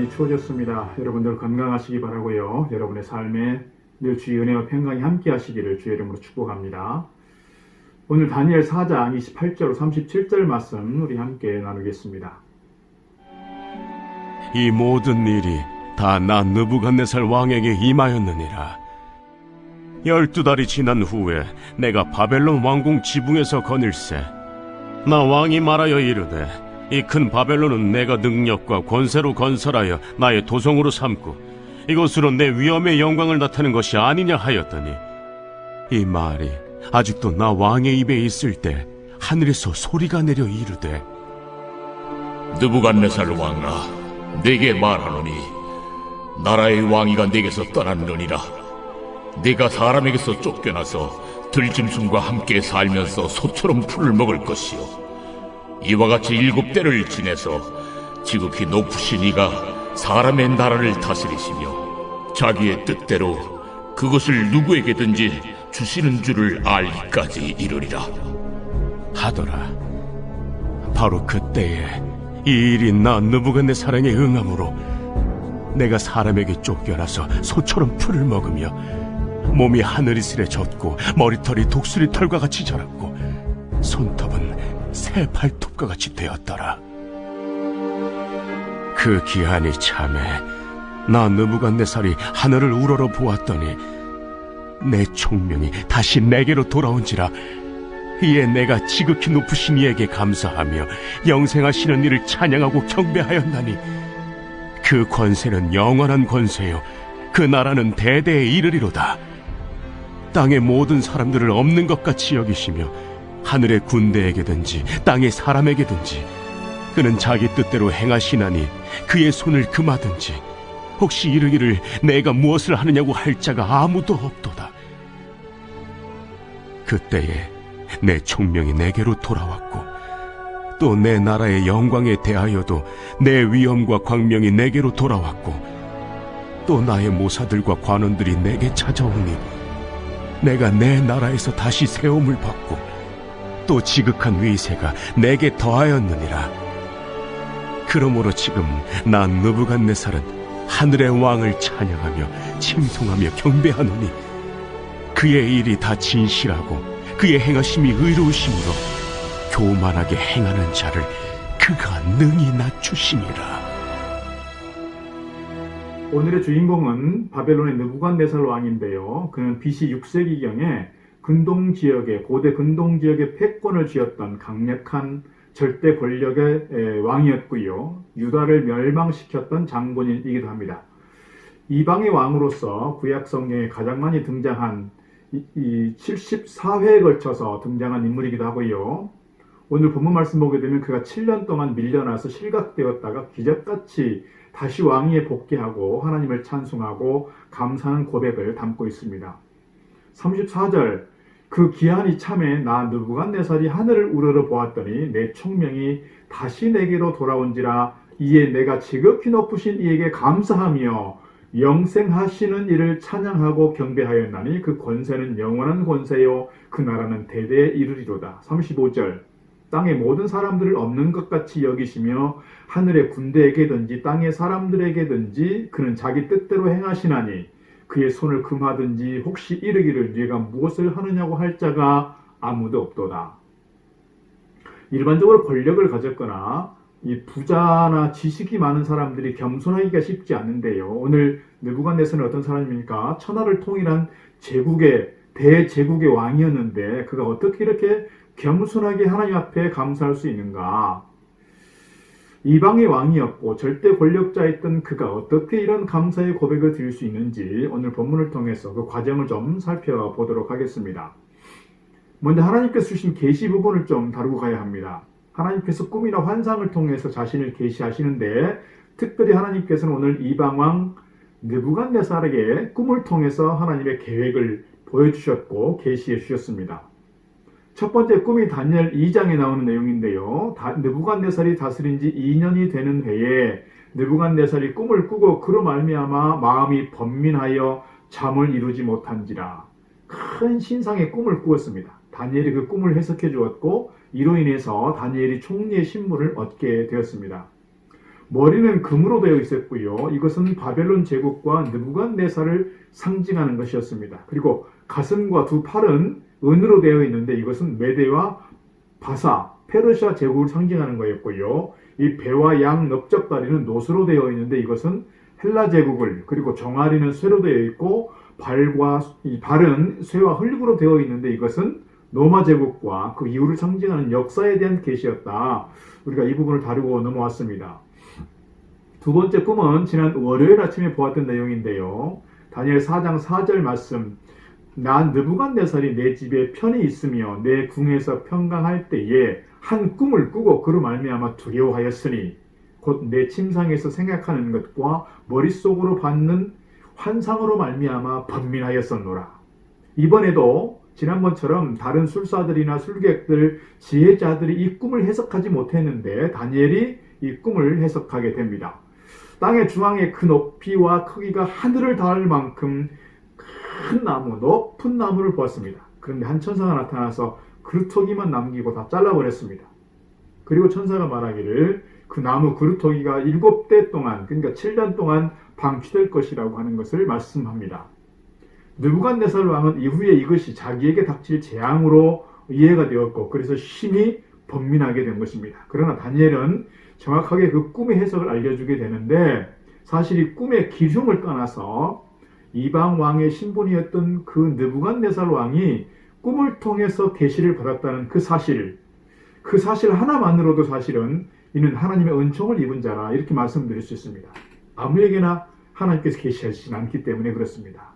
많이 추워졌습니다. 여러분들 건강하시기 바라고요. 여러분의 삶에 늘 주의 은혜와 평강이 함께 하시기를 주의 이름으로 축복합니다. 오늘 다니엘 4장 28절 37절 말씀 우리 함께 나누겠습니다. 이 모든 일이 다 나 느부갓네살 왕에게 임하였느니라. 12달이 지난 후에 내가 바벨론 왕궁 지붕에서 거닐세. 나 왕이 말하여 이르되 이 큰 바벨론은 내가 능력과 권세로 건설하여 나의 도성으로 삼고 이것으로 내 위엄의 영광을 나타낸 것이 아니냐 하였더니, 이 말이 아직도 나 왕의 입에 있을 때 하늘에서 소리가 내려 이르되, 느부갓네살 왕아, 내게 말하노니 나라의 왕위가 내게서 떠났느니라. 네가 사람에게서 쫓겨나서 들짐승과 함께 살면서 소처럼 풀을 먹을 것이요, 이와 같이 7대를 지내서 지극히 높으신 이가 사람의 나라를 다스리시며 자기의 뜻대로 그것을 누구에게든지 주시는 줄을 알기까지 이르리라 하더라. 바로 그때에 이 일이 나 느부갓네살에게 응함으로 내가 사람에게 쫓겨나서 소처럼 풀을 먹으며 몸이 하늘이슬에 젖고 머리털이 독수리 털과 같이 자랐고 손톱은 새 발톱과 같이 되었더라. 그 기한이 참에 나 느부갓네살이 하늘을 우러러 보았더니 내 총명이 다시 내게로 돌아온지라. 이에 내가 지극히 높으신 이에게 감사하며 영생하시는 이를 찬양하고 경배하였나니, 그 권세는 영원한 권세요 그 나라는 대대에 이르리로다. 땅의 모든 사람들을 없는 것 같이 여기시며 하늘의 군대에게든지 땅의 사람에게든지 그는 자기 뜻대로 행하시나니 그의 손을 금하든지 혹시 이르기를 내가 무엇을 하느냐고 할 자가 아무도 없도다. 그때에 내 총명이 내게로 돌아왔고 또 내 나라의 영광에 대하여도 내 위엄과 광명이 내게로 돌아왔고 또 나의 모사들과 관원들이 내게 찾아오니 내가 내 나라에서 다시 세움을 받고 또 지극한 위세가 내게 더하였느니라. 그러므로 지금 나 느부갓네살은 하늘의 왕을 찬양하며 칭송하며 경배하노니, 그의 일이 다 진실하고 그의 행하심이 의로우심으로 교만하게 행하는 자를 그가 능히 낮추시니라. 오늘의 주인공은 바벨론의 느부갓네살 왕인데요. 그는 BC 6세기경에 근동 지역에 고대 근동 지역에 패권을 쥐었던 강력한 절대 권력의 왕이었고요. 유다를 멸망시켰던 장본인이기도 합니다. 이방의 왕으로서 구약 성경에 가장 많이 등장한 이 74회에 걸쳐서 등장한 인물이기도 하고요. 오늘 본문 말씀 보게 되면 그가 7년 동안 밀려나서 실각되었다가 기적같이 다시 왕위에 복귀하고 하나님을 찬송하고 감사하는 고백을 담고 있습니다. 34절, 그 기한이 참에 나 느부갓네살이 하늘을 우러러 보았더니 내 총명이 다시 내게로 돌아온지라. 이에 내가 지극히 높으신 이에게 감사하며 영생하시는 이를 찬양하고 경배하였나니 그 권세는 영원한 권세요 그 나라는 대대에 이르리로다. 35절, 땅의 모든 사람들을 없는 것 같이 여기시며 하늘의 군대에게든지 땅의 사람들에게든지 그는 자기 뜻대로 행하시나니 그의 손을 금하든지 혹시 이르기를 네가 무엇을 하느냐고 할 자가 아무도 없도다. 일반적으로 권력을 가졌거나 이 부자나 지식이 많은 사람들이 겸손하기가 쉽지 않는데요. 오늘 느부갓네살은 어떤 사람입니까? 천하를 통일한 제국의 대제국의 왕이었는데 그가 어떻게 이렇게 겸손하게 하나님 앞에 감사할 수 있는가? 이방의 왕이었고 절대 권력자였던 그가 어떻게 이런 감사의 고백을 드릴 수 있는지 오늘 본문을 통해서 그 과정을 좀 살펴보도록 하겠습니다. 먼저 하나님께서 주신 계시 부분을 좀 다루고 가야 합니다. 하나님께서 꿈이나 환상을 통해서 자신을 계시하시는데 특별히 하나님께서는 오늘 이방왕 느부갓네살에게 꿈을 통해서 하나님의 계획을 보여주셨고 계시해 주셨습니다. 첫 번째 꿈이 다니엘 2장에 나오는 내용인데요. 느부갓네살이 다스린 지 2년이 되는 해에 느부갓네살이 꿈을 꾸고 그로 말미암아 마음이 번민하여 잠을 이루지 못한지라. 큰 신상의 꿈을 꾸었습니다. 다니엘이 그 꿈을 해석해 주었고 이로 인해서 다니엘이 총리의 신분을 얻게 되었습니다. 머리는 금으로 되어 있었고요. 이것은 바벨론 제국과 느부갓네살을 상징하는 것이었습니다. 그리고 가슴과 두 팔은 은으로 되어 있는데 이것은 메대와 바사, 페르시아 제국을 상징하는 거였고요. 이 배와 양 넓적다리는 노스로 되어 있는데 이것은 헬라 제국을, 그리고 종아리는 쇠로 되어 있고 발은 쇠와 흙으로 되어 있는데 이것은 로마 제국과 그 이후를 상징하는 역사에 대한 계시였다. 우리가 이 부분을 다루고 넘어왔습니다. 두 번째 꿈은 지난 월요일 아침에 보았던 내용인데요. 다니엘 4장 4절 말씀. 난 느부갓네살이 내 집에 편히 있으며 내 궁에서 평강할 때에 한 꿈을 꾸고 그로 말미암아 두려워하였으니 곧 내 침상에서 생각하는 것과 머릿속으로 받는 환상으로 말미암아 번민하였었노라. 이번에도 지난번처럼 다른 술사들이나 술객들, 지혜자들이 이 꿈을 해석하지 못했는데 다니엘이 이 꿈을 해석하게 됩니다. 땅의 중앙에 그 높이와 크기가 하늘을 닿을 만큼 큰 나무, 높은 나무를 보았습니다. 그런데 한 천사가 나타나서 그루터기만 남기고 다 잘라버렸습니다. 그리고 천사가 말하기를 그 나무 그루터기가 7대 동안, 그러니까 7년 동안 방치될 것이라고 하는 것을 말씀합니다. 느부갓네살 왕은 이후에 이것이 자기에게 닥칠 재앙으로 이해가 되었고 그래서 심히 번민하게 된 것입니다. 그러나 다니엘은 정확하게 그 꿈의 해석을 알려주게 되는데 사실 이 꿈의 기흉을 떠나서 이방 왕의 신분이었던 그 느부갓네살 왕이 꿈을 통해서 계시를 받았다는 그 사실 하나만으로도 사실은 이는 하나님의 은총을 입은 자라 이렇게 말씀드릴 수 있습니다. 아무에게나 하나님께서 계시하시진 않기 때문에 그렇습니다.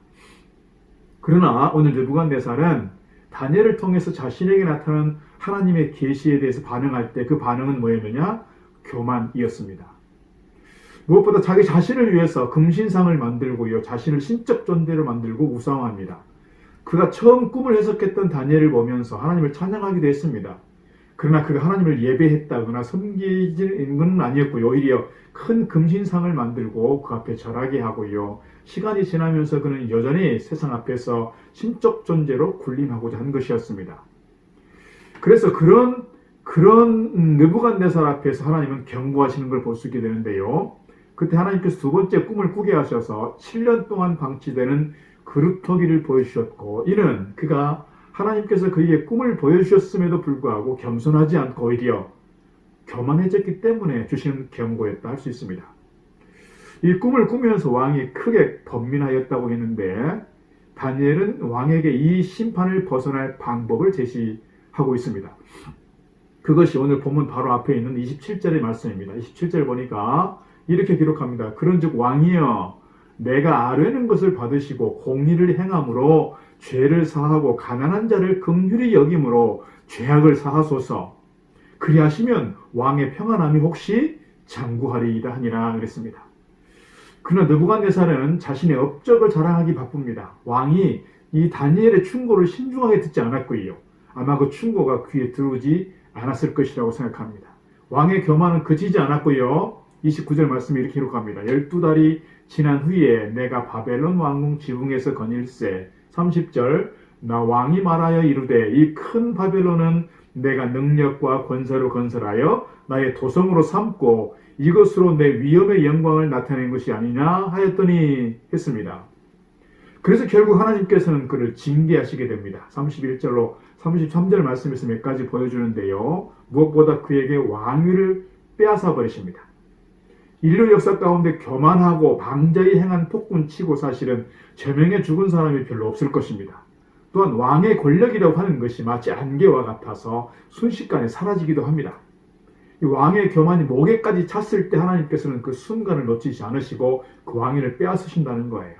그러나 오늘 느부갓네살은 다니엘을 통해서 자신에게 나타난 하나님의 계시에 대해서 반응할 때 그 반응은 뭐였느냐? 교만이었습니다. 무엇보다 자기 자신을 위해서 금신상을 만들고요. 자신을 신적 존재로 만들고 우상화합니다. 그가 처음 꿈을 해석했던 다니엘을 보면서 하나님을 찬양하기도 했습니다. 그러나 그가 하나님을 예배했다거나 섬기는 건 아니었고요. 오히려 큰 금신상을 만들고 그 앞에 절하게 하고요. 시간이 지나면서 그는 여전히 세상 앞에서 신적 존재로 군림하고자 한 것이었습니다. 그래서 그런 느부갓네살 앞에서 하나님은 경고하시는 걸 볼 수 있게 되는데요. 그때 하나님께서 두 번째 꿈을 꾸게 하셔서 7년 동안 방치되는 그루터기를 보여주셨고 이는 그가 하나님께서 그에게 꿈을 보여주셨음에도 불구하고 겸손하지 않고 오히려 교만해졌기 때문에 주시는 경고였다 할 수 있습니다. 이 꿈을 꾸면서 왕이 크게 번민하였다고 했는데 다니엘은 왕에게 이 심판을 벗어날 방법을 제시하고 있습니다. 그것이 오늘 본문 바로 앞에 있는 27절의 말씀입니다. 27절 보니까 이렇게 기록합니다. 그런즉 왕이여 내가 아뢰는 것을 받으시고 공의를 행함으로 죄를 사하고 가난한 자를 긍휼히 여김으로 죄악을 사하소서. 그리하시면 왕의 평안함이 혹시 장구하리이다 하니라 그랬습니다. 그러나 느부갓네살은 자신의 업적을 자랑하기 바쁩니다. 왕이 이 다니엘의 충고를 신중하게 듣지 않았고요. 아마 그 충고가 귀에 들어오지 않았을 것이라고 생각합니다. 왕의 교만은 그치지 않았고요. 29절 말씀이 이렇게 기록합니다. 12달이 지난 후에 내가 바벨론 왕궁 지붕에서 거닐세. 30절 나 왕이 말하여 이르되 이 큰 바벨론은 내가 능력과 권세로 건설하여 나의 도성으로 삼고 이것으로 내 위엄의 영광을 나타낸 것이 아니냐 하였더니 했습니다. 그래서 결국 하나님께서는 그를 징계하시게 됩니다. 31절로 33절 말씀에서 몇 가지 보여주는데요. 무엇보다 그에게 왕위를 빼앗아 버리십니다. 인류 역사 가운데 교만하고 방자히 행한 폭군치고 사실은 제명에 죽은 사람이 별로 없을 것입니다. 또한 왕의 권력이라고 하는 것이 마치 안개와 같아서 순식간에 사라지기도 합니다. 이 왕의 교만이 목에까지 찼을 때 하나님께서는 그 순간을 놓치지 않으시고 그 왕위를 빼앗으신다는 거예요.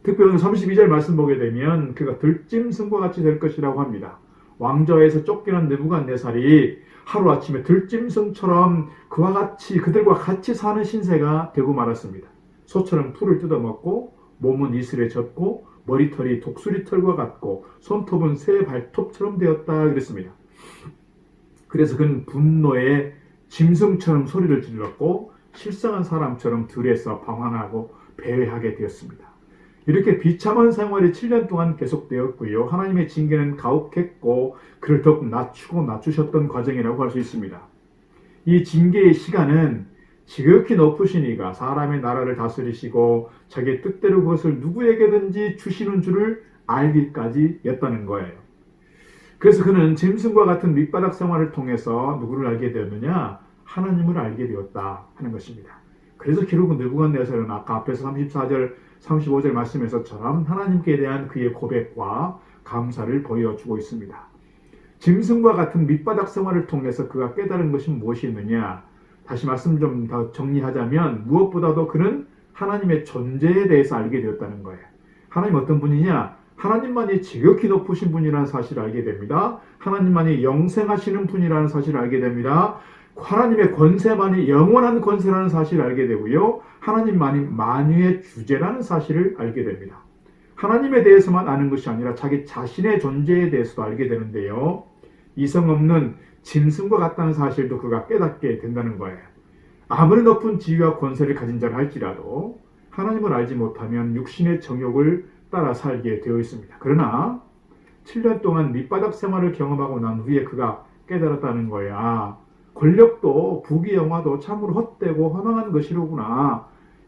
특별히 32절 말씀 보게 되면 그가 들짐승과 같이 될 것이라고 합니다. 왕좌에서 쫓겨난 느부갓네살이 하루아침에 들짐승처럼 그들과 같이 사는 신세가 되고 말았습니다. 소처럼 풀을 뜯어먹고 몸은 이슬에 젖고 머리털이 독수리털과 같고 손톱은 새 발톱처럼 되었다 그랬습니다. 그래서 그는 분노에 짐승처럼 소리를 질렀고 실상한 사람처럼 들에서 방황하고 배회하게 되었습니다. 이렇게 비참한 생활이 7년 동안 계속되었고요. 하나님의 징계는 가혹했고 그를 더욱 낮추셨던 과정이라고 할 수 있습니다. 이 징계의 시간은 지극히 높으신 이가 사람의 나라를 다스리시고 자기의 뜻대로 그것을 누구에게든지 주시는 줄을 알기까지 였다는 거예요. 그래서 그는 짐승과 같은 밑바닥 생활을 통해서 누구를 알게 되었느냐? 하나님을 알게 되었다 하는 것입니다. 그래서 결국은 느부갓네살은 아까 앞에서 34절, 35절 말씀에서처럼 하나님께 대한 그의 고백과 감사를 보여주고 있습니다. 짐승과 같은 밑바닥 생활을 통해서 그가 깨달은 것이 무엇이었느냐? 다시 말씀 좀 더 정리하자면 무엇보다도 그는 하나님의 존재에 대해서 알게 되었다는 거예요. 하나님 어떤 분이냐? 하나님만이 지극히 높으신 분이라는 사실을 알게 됩니다. 하나님만이 영생하시는 분이라는 사실을 알게 됩니다. 하나님의 권세만이 영원한 권세라는 사실을 알게 되고요. 하나님만이 만유의 주제라는 사실을 알게 됩니다. 하나님에 대해서만 아는 것이 아니라 자기 자신의 존재에 대해서도 알게 되는데요. 이성 없는 짐승과 같다는 사실도 그가 깨닫게 된다는 거예요. 아무리 높은 지위와 권세를 가진 자라 할지라도 하나님을 알지 못하면 육신의 정욕을 따라 살게 되어 있습니다. 그러나 7년 동안 밑바닥 생활을 경험하고 난 후에 그가 깨달았다는 거야. 권력도 부귀영화도 참으로 헛되고 허망한 것이로구나.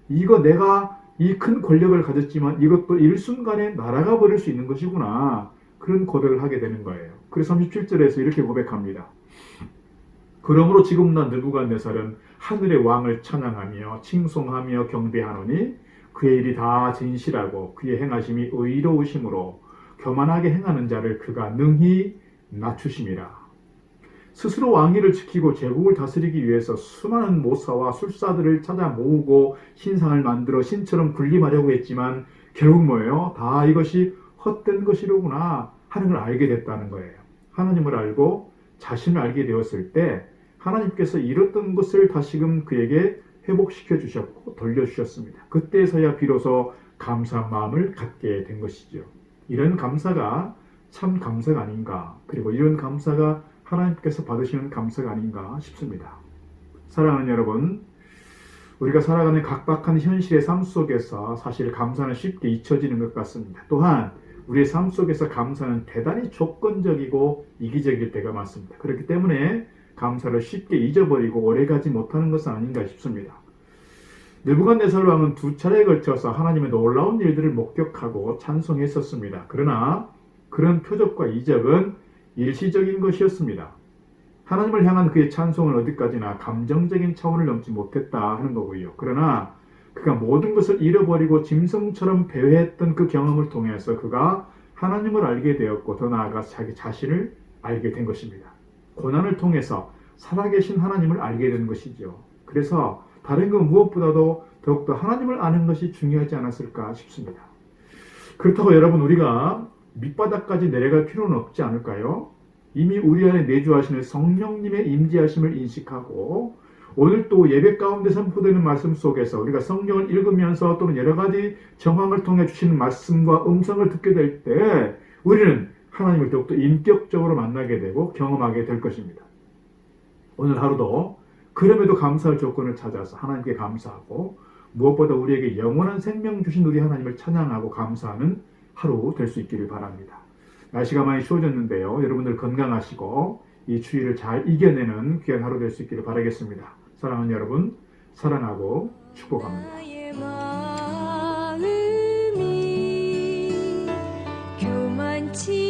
이거 내가 이 큰 권력을 가졌지만 이것도 일순간에 날아가 버릴 수 있는 것이구나. 그런 고백을 하게 되는 거예요. 그래서 37절에서 이렇게 고백합니다. 그러므로 지금 난 느부갓네살은 하늘의 왕을 찬양하며 칭송하며 경배하노니 그의 일이 다 진실하고 그의 행하심이 의로우심으로 교만하게 행하는 자를 그가 능히 낮추심이라. 스스로 왕위를 지키고 제국을 다스리기 위해서 수많은 모사와 술사들을 찾아 모으고 신상을 만들어 신처럼 군림하려고 했지만 결국 뭐예요? 다 이것이 헛된 것이로구나 하는 걸 알게 됐다는 거예요. 하나님을 알고 자신을 알게 되었을 때 하나님께서 잃었던 것을 다시금 그에게 회복시켜 주셨고 돌려주셨습니다. 그때서야 비로소 감사한 마음을 갖게 된 것이죠. 이런 감사가 참 감사가 아닌가, 그리고 이런 감사가 하나님께서 받으시는 감사가 아닌가 싶습니다. 사랑하는 여러분, 우리가 살아가는 각박한 현실의 삶 속에서 사실 감사는 쉽게 잊혀지는 것 같습니다. 또한 우리의 삶 속에서 감사는 대단히 조건적이고 이기적일 때가 많습니다. 그렇기 때문에 감사를 쉽게 잊어버리고 오래가지 못하는 것은 아닌가 싶습니다. 느부갓네살 왕은 2차례에 걸쳐서 하나님의 놀라운 일들을 목격하고 찬송했었습니다. 그러나 그런 표적과 이적은 일시적인 것이었습니다. 하나님을 향한 그의 찬송은 어디까지나 감정적인 차원을 넘지 못했다 하는 거고요. 그러나 그가 모든 것을 잃어버리고 짐승처럼 배회했던 그 경험을 통해서 그가 하나님을 알게 되었고 더 나아가 자기 자신을 알게 된 것입니다. 고난을 통해서 살아계신 하나님을 알게 된 것이죠. 그래서 다른 것 무엇보다도 더욱더 하나님을 아는 것이 중요하지 않았을까 싶습니다. 그렇다고 여러분 우리가 밑바닥까지 내려갈 필요는 없지 않을까요? 이미 우리 안에 내주하시는 성령님의 임재하심을 인식하고 오늘 또 예배 가운데 선포되는 말씀 속에서 우리가 성경을 읽으면서 또는 여러 가지 정황을 통해 주시는 말씀과 음성을 듣게 될 때 우리는 하나님을 더욱더 인격적으로 만나게 되고 경험하게 될 것입니다. 오늘 하루도 그럼에도 감사할 조건을 찾아서 하나님께 감사하고 무엇보다 우리에게 영원한 생명 주신 우리 하나님을 찬양하고 감사하는 하루 될 수 있기를 바랍니다. 날씨가 많이 추워졌는데요. 여러분들 건강하시고 이 추위를 잘 이겨내는 귀한 하루 될 수 있기를 바라겠습니다. 사랑하는 여러분, 사랑하고 축복합니다. 나의 마음이 교만치